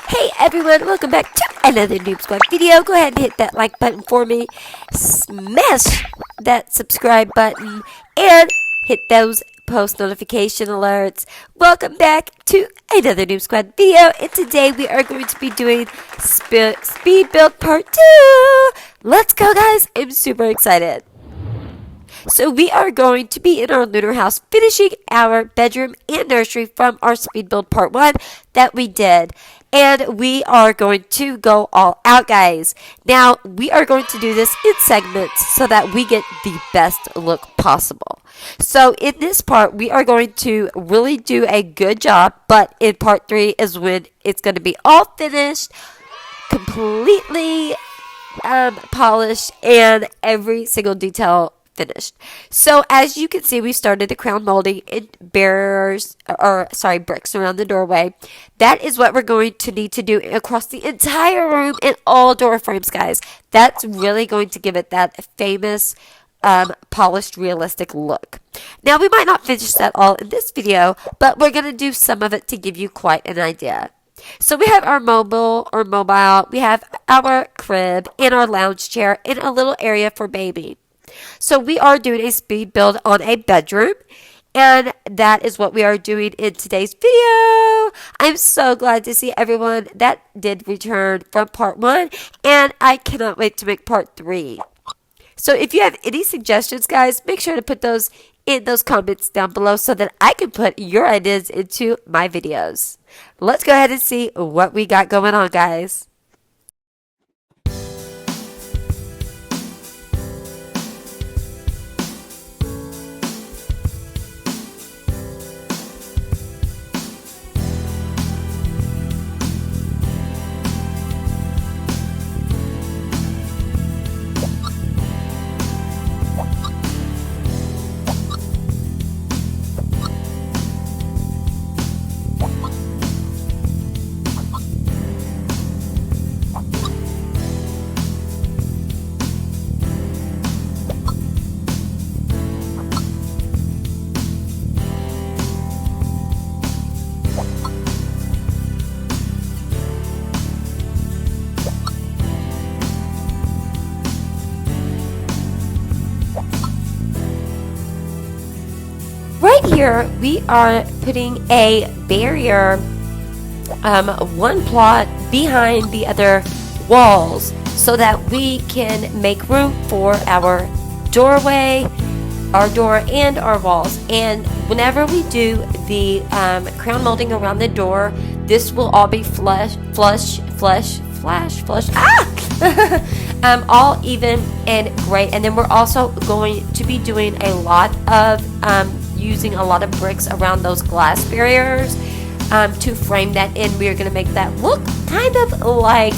Hey everyone, welcome back to another NoobSquad video. Go ahead and hit that like button for me, smash that subscribe button, and hit those post notification alerts. Welcome back to another NoobSquad video, and today we are going to be doing Speed Build Part 2. Let's go guys, I'm super excited. So we are going to be in our lunar house finishing our bedroom and nursery from our speed build part 1 that we did. And we are going to go all out, guys. Now, we are going to do this in segments so that we get the best look possible. So in this part, we are going to really do a good job, but in part 3 is when it's going to be all finished, completely polished, and every single detail finished. So as you can see, we started the crown molding in bricks around the doorway. That is what we're going to need to do across the entire room and all door frames, guys. That's really going to give it that famous polished, realistic look. Now, we might not finish that all in this video, but we're going to do some of it to give you quite an idea. So we have our mobile, we have our crib and our lounge chair and a little area for baby. So we are doing a speed build on a bedroom, and that is what we are doing in today's video. I'm so glad to see everyone that did return from part 1, and I cannot wait to make part 3. So if you have any suggestions, guys, make sure to put those in those comments down below so that I can put your ideas into my videos. Let's go ahead and see what we got going on, guys. Right here, we are putting a barrier, one plot behind the other walls so that we can make room for our doorway, our door, and our walls. And whenever we do the crown molding around the door, this will all be all even and great. And then we're also going to be doing a lot of using a lot of bricks around those glass barriers to frame that in. We are going to make that look kind of like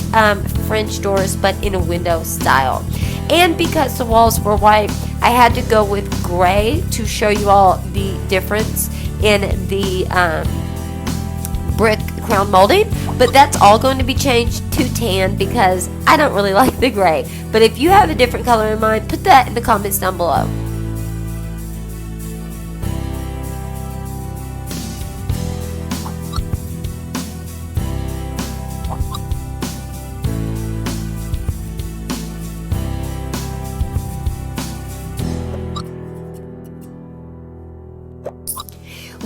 French doors, but in a window style. And because the walls were white, I had to go with gray to show you all the difference in the brick crown molding. But that's all going to be changed to tan because I don't really like the gray. But if you have a different color in mind, put that in the comments down below.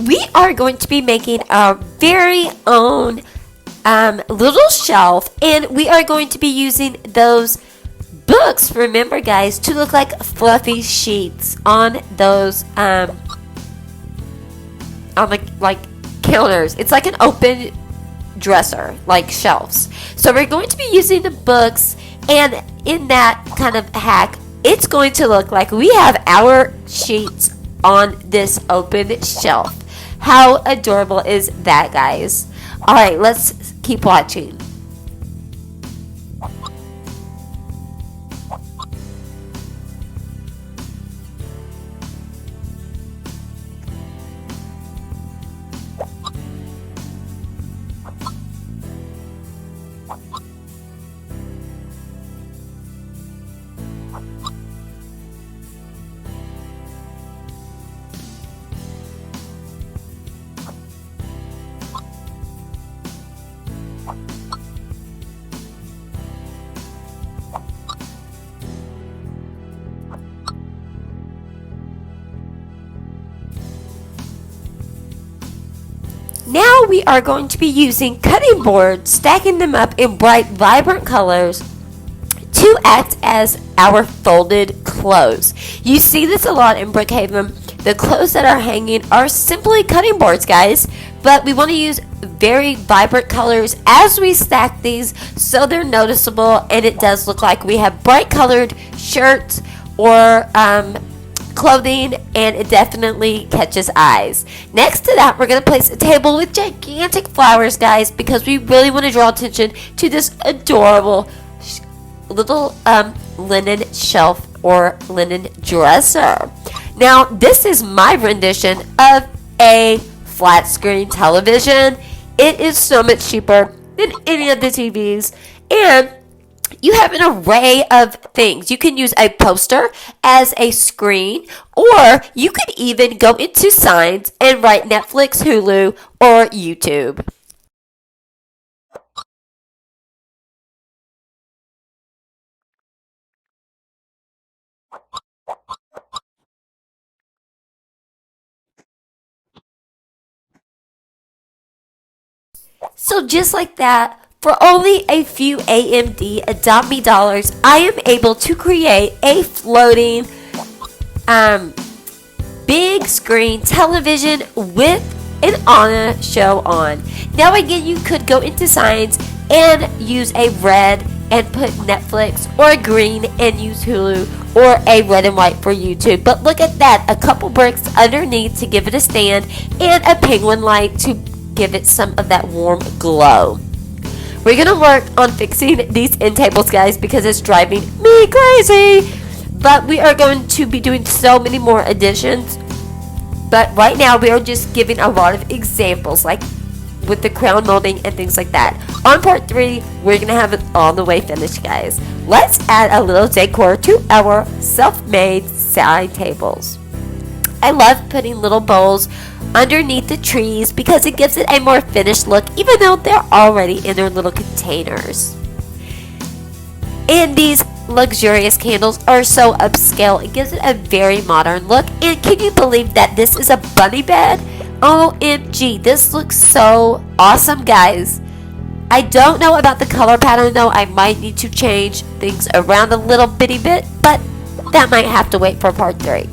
We are going to be making our very own little shelf, and we are going to be using those books, remember guys, to look like fluffy sheets on those on like counters. It's like an open dresser, like shelves. So we're going to be using the books, and in that kind of hack, it's going to look like we have our sheets on this open shelf. How adorable is that, guys? Alright, let's keep watching. now we are going to be using cutting boards, stacking them up in bright, vibrant colors to act as our folded clothes. You see this a lot in Brookhaven. The clothes that are hanging are simply cutting boards, guys, but we want to use very vibrant colors as we stack these so they're noticeable, and it does look like we have bright colored shirts or clothing, and it definitely catches eyes. Next to that, we're going to place a table with gigantic flowers, guys, because we really want to draw attention to this adorable little linen shelf or linen dresser. Now, this is my rendition of a flat screen television. It is so much cheaper than any of the TVs, and you have an array of things. You can use a poster as a screen, or you could even go into signs and write Netflix, Hulu, or YouTube. So just like that, for only a few AMD Adoptme dollars, I am able to create a floating big screen television with an Anna show on. Now again, you could go into signs and use a red and put Netflix, or a green and use Hulu, or a red and white for YouTube. But look at that, a couple bricks underneath to give it a stand, and a penguin light to give it some of that warm glow. We're gonna work on fixing these end tables, guys, because it's driving me crazy. But we are going to be doing so many more additions. But right now we are just giving a lot of examples, like with the crown molding and things like that. On part 3, we're gonna have it all the way finished, guys. Let's add a little decor to our self-made side tables. I love putting little bowls underneath the trees because it gives it a more finished look, even though they're already in their little containers. And these luxurious candles are so upscale, it gives it a very modern look. And can you believe that this is a bunny bed? OMG, this looks so awesome, guys. I don't know about the color pattern though. I might need to change things around a little bitty bit, but that might have to wait for part 3.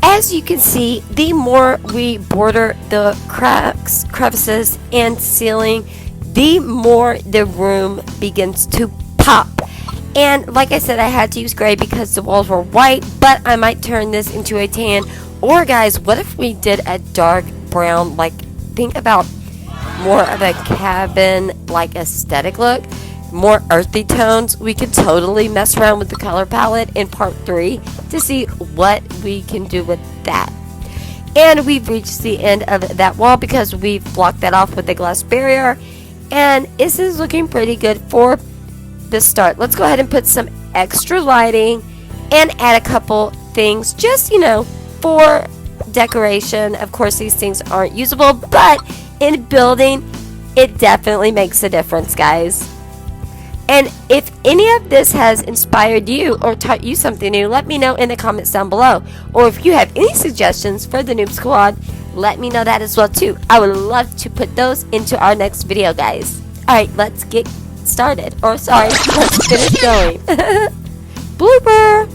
As you can see, the more we border the cracks, crevices, and ceiling, the more the room begins to pop. And like I said, I had to use gray because the walls were white, but I might turn this into a tan. Or guys, what if we did a dark brown, like think about more of a cabin like aesthetic look, more earthy tones. We could totally mess around with the color palette in part 3 to see what we can do with that. And we've reached the end of that wall because we've blocked that off with a glass barrier, and this is looking pretty good for the start. Let's go ahead and put some extra lighting and add a couple things, just for decoration. Of course, these things aren't usable, but in building it definitely makes a difference, guys. And if any of this has inspired you or taught you something new, let me know in the comments down below. Or if you have any suggestions for the Noob Squad, let me know that as well too. I would love to put those into our next video, guys. Alright, let's get started. Or sorry, let's finish going. Blooper!